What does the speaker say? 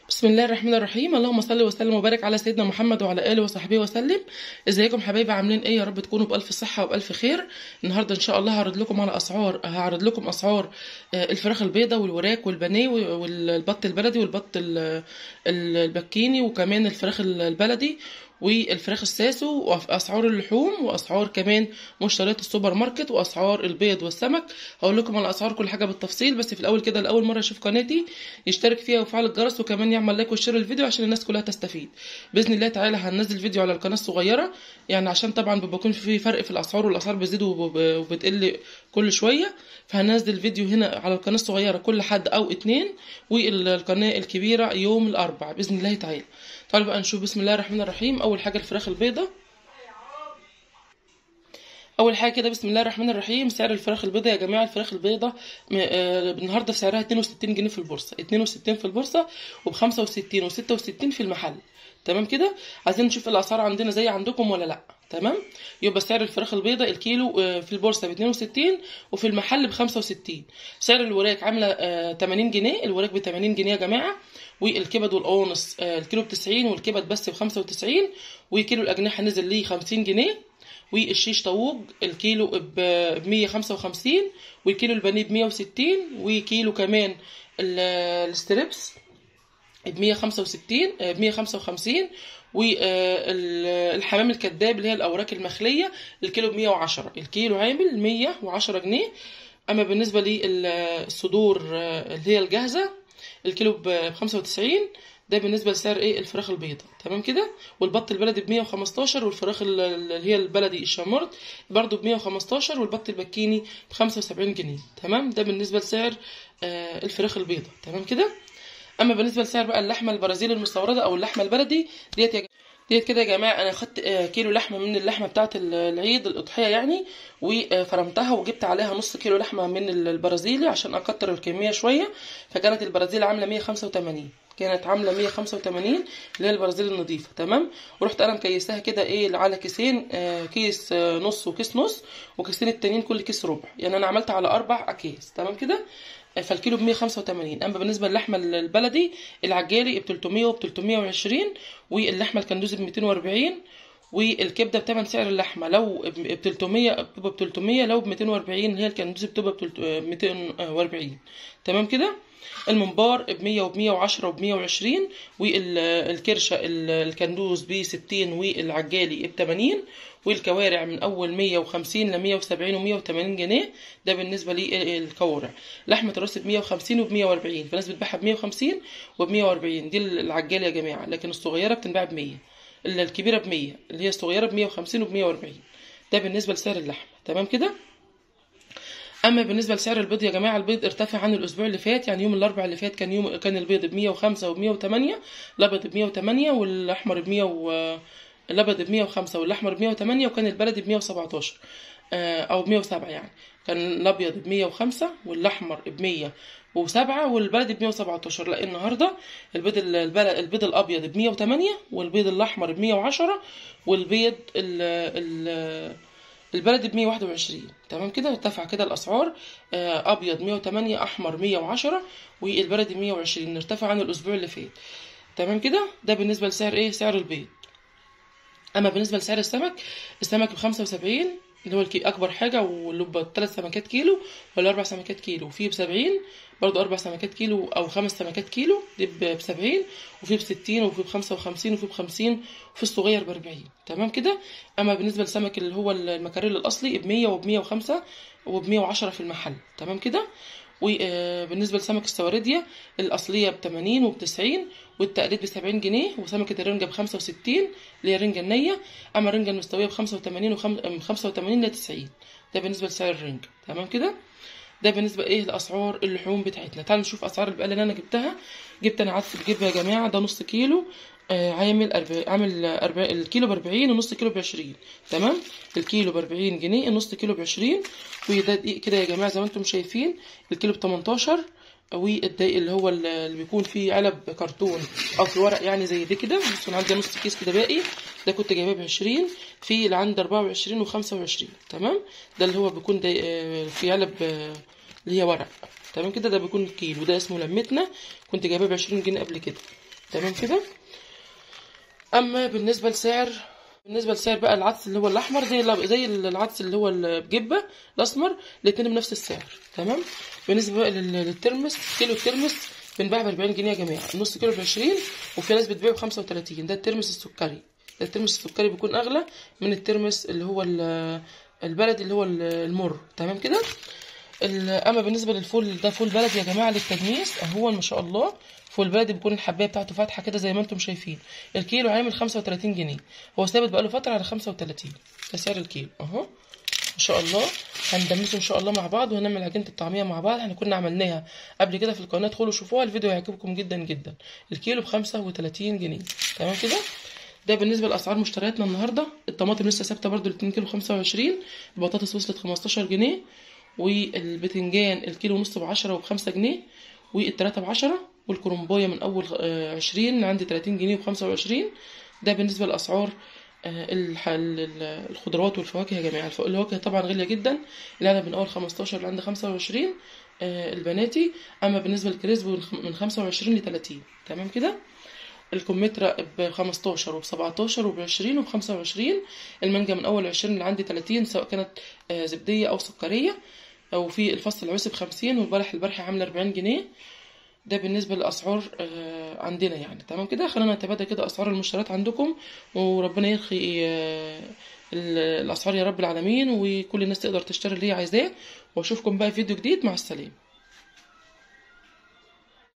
بسم الله الرحمن الرحيم. اللهم صل وسلم وبارك على سيدنا محمد وعلى اله وصحبه وسلم. ازيكم حبايبي؟ عاملين ايه؟ يا رب تكونوا بالف صحه وبالف خير. النهارده ان شاء الله هعرض لكم اسعار الفراخ البيضاء والوراك والبانيه والبط البلدي والبط البكيني، وكمان الفراخ البلدي والفراخ الساسو، واسعار اللحوم، واسعار كمان مشتريات السوبر ماركت، واسعار البيض والسمك. هقول لكم على اسعار كل حاجه بالتفصيل، بس في الاول كده لاول مره يشوف قناتي يشترك فيها ويفعل الجرس، وكمان يعمل لايك وشير الفيديو عشان الناس كلها تستفيد. باذن الله تعالى هننزل فيديو على القناه الصغيره، يعني عشان طبعا بيكون في فرق في الاسعار، والاسعار بتزيد وبتقل كل شويه، فهننزل فيديو هنا على القناه الصغيره كل حد او اتنين، والقناه الكبيره يوم الاربعاء باذن الله تعالى. تعالوا بقى نشوف. بسم الله الرحمن الرحيم. اول حاجه الفراخ البيضاء. اول حاجه كده بسم الله الرحمن الرحيم، سعر الفراخ البيضاء يا جماعه. الفراخ البيضاء النهارده سعرها 62 جنيه في البورصه، 62 في البورصه، وب 65 و66 في المحل. تمام كده. عايزين نشوف الاسعار عندنا زي عندكم ولا لا. تمام. يبقى سعر الفراخ البيضاء الكيلو في البورصه ب 62 وفي المحل ب 65. سعر الوراك عامله 80 جنيه، الوراك ب 80 جنيه يا جماعه. والكبد والقوانص الكيلو ب 90، والكبد بس ب 95، وكيلو الاجنحه نزل ليه 50 جنيه، والشيش طاووق الكيلو ب 155، والكيلو البانيه ب 160، وكيلو كمان الستريبس ب 165 ب 155، والحمام الكداب اللي هي الاوراق المخليه الكيلو ب 110. الكيلو عامل 110 جنيه. اما بالنسبه للصدور اللي هي الجاهزه الكيلو ب 95. ده بالنسبه لسعر ايه الفراخ البيضاء. تمام كده. والبط البلدي ب 115، والفراخ اللي هي البلدي الشامورت برضو ب 115، والبط البكيني ب 75 جنيه. تمام. ده بالنسبه لسعر الفراخ البيضاء. تمام كده. اما بالنسبه لسعر بقى اللحمه البرازيلي المستورده او اللحمه البلدي ديت كده يا جماعه، انا خدت كيلو لحمه من اللحمه بتاعه العيد الاضحيه يعني، وفرمتها وجبت عليها نص كيلو لحمه من البرازيلي عشان اكتر الكميه شويه. فكانت البرازيلي عامله 185، كانت عامله 185 اللي هي البرازيل النظيفه. تمام. ورحت انا مكيساها كده ايه على كيسين، كيس نص وكيس نص، وكيسين التانيين كل كيس ربع، يعني انا عملت على 4 اكياس. تمام كده. فالكيلو ب 185. اما بالنسبه للحمه البلدي العجالي ب 300 وب 320، واللحمه الكندوزي ب 240، والكبده بتمن سعر اللحمه لو ب 300 بتبقى ب 300، لو ب 240 هي الكندوزي بتبقى ب 240. تمام كده. الممبار ب 100 وب 110 وب 120، والكرشه الكندوز ب 60، والعجالي ب 80، والكوارع من اول 150 ل 170 و 180 جنيه. ده بالنسبه للكوارع. لحمه الراس ب 150 وب 140، في ناس بتبيعها ب 150 وب 140، دي العجالي يا جماعه. لكن الصغيره بتنباع ب 100، الكبيره ب 100، اللي هي الصغيره ب 150 وب 140. ده بالنسبه لسعر اللحمه. تمام كده. اما بالنسبه لسعر البيض يا جماعه، البيض ارتفع عن الاسبوع اللي فات، يعني يوم الاربعاء اللي فات كان البيض ب 105 وب 108، الابيض ب 108 والاحمر ب 100 الابيض ب 105 والاحمر ب 108، وكان البلدي ب 117 او ب 107 يعني. كان الابيض ب 105 والاحمر ب 107 والبلدي ب 117. لا النهارده البيض الابيض ب 108، والبيض الاحمر ب 110، والبيض البلدي ب 121. تمام كده. ارتفع كده الاسعار، ابيض 108، احمر 110، والبلدي 120. ارتفع عن الاسبوع اللي فات. تمام كده. ده بالنسبه لسعر ايه سعر البيض. اما بالنسبه لسعر السمك ب 75 اللي هو اكبر حاجه، واللي ب 3 سمكات كيلو ولا 4 سمكات كيلو، وفي ب 70 برضو 4 سمكات كيلو او 5 سمكات كيلو دي ب 70، وفي ب 60، وفي ب 55، وفي ب 50، وفي الصغير ب 40. تمام كده. اما بالنسبه للسمك اللي هو المكاريل الاصلي ب 100 وب 105 وب 110 في المحل. تمام كده. وبالنسبه لسمك السواردية الاصليه ب 80 وب 90، والتقليد ب 70 جنيه، وسمكه الرنجه ب 65 اللي هي الرنجه النيه. اما الرنجه المستويه ب 85 من 85 ل 90. ده بالنسبه لسعر الرنجه. تمام كده. ده بالنسبه ايه لاسعار اللحوم بتاعتنا. تعالوا نشوف اسعار البقاله اللي انا جبتها. جبت انا عدس بجيبها يا جماعه، ده نص كيلو عامل 40 الكيلو ب 40، ونص كيلو ب 20. تمام. الكيلو ب 40 جنيه، النص كيلو ب 20. وده دقيق كده يا جماعه زي ما انتم شايفين، الكيلو ب 18. والدقيق اللي هو اللي بيكون فيه علب كرتون او في ورق يعني زي دي كده، بس انا عندي نص كيس كده باقي، ده كنت جايباه ب 20، في اللي عندي 24 و25. تمام. ده اللي هو بيكون ده في علب اللي هي ورق. تمام كده. ده بيكون الكيلو، ده اسمه لمتنا، كنت جايباه ب 20 جنيه قبل كده. تمام كده. اما بالنسبه لسعر بقى العدس اللي هو الاحمر زي العدس اللي هو بجبه الاسمر، الاتنين بنفس السعر. تمام. بالنسبه بقى للترمس، كيلو الترمس بنباع ب 40 جنيه يا جماعه، النص كيلو ب 20، وفي ناس بتبيعه ب 35. ده الترمس السكري. ده الترمس السكري بيكون اغلى من الترمس اللي هو البلدي اللي هو المر. تمام كده. اما بالنسبه للفول، ده فول بلدي يا جماعه للتجميس اهو ما شاء الله. فول بلدي بيكون الحبايه بتاعته فاتحه كده زي ما انتم شايفين. الكيلو عامل 35 جنيه، هو ثابت بقاله فتره على 35. ده سعر الكيلو اهو ما شاء الله. هندمسه ان شاء الله مع بعض، وهنعمل عجينه الطعميه مع بعض. احنا كنا عملناها قبل كده في القناه، ادخلوا شوفوها، الفيديو هيعجبكم جدا جدا. الكيلو ب 35 جنيه. تمام كده. ده بالنسبه لاسعار مشترياتنا النهارده. الطماطم لسه ثابته برده، ال 2 كيلو 25. البطاطس وصلت 15 جنيه، والبتنجان الكيلو ونص ب10 وب5 جنيه، والتلاتة ب10، والكرنبايه من اول 20 عندي 30 جنيه وب25. ده بالنسبه لاسعار الخضروات والفواكه يا جماعه. الفواكه طبعا غاليه جدا، العنب من اول 15 لعند 25 البناتي. اما بالنسبه للكريسب من 25 ل 30. تمام كده. الكمثرى ب 15 وب 17 وب 20 وب 25. المانجا من اول 20 لعندي 30، سواء كانت زبديه او سكريه. وفي الفص العويسي ب50، والبلح البرحي عامله 40 جنيه. ده بالنسبه للاسعار عندنا يعني. تمام كده. خلينا نتبادل كده اسعار المشتريات عندكم، وربنا يرخي الاسعار يا رب العالمين، وكل الناس تقدر تشتري اللي هي عايزاه. واشوفكم بقى في فيديو جديد. مع السلامه.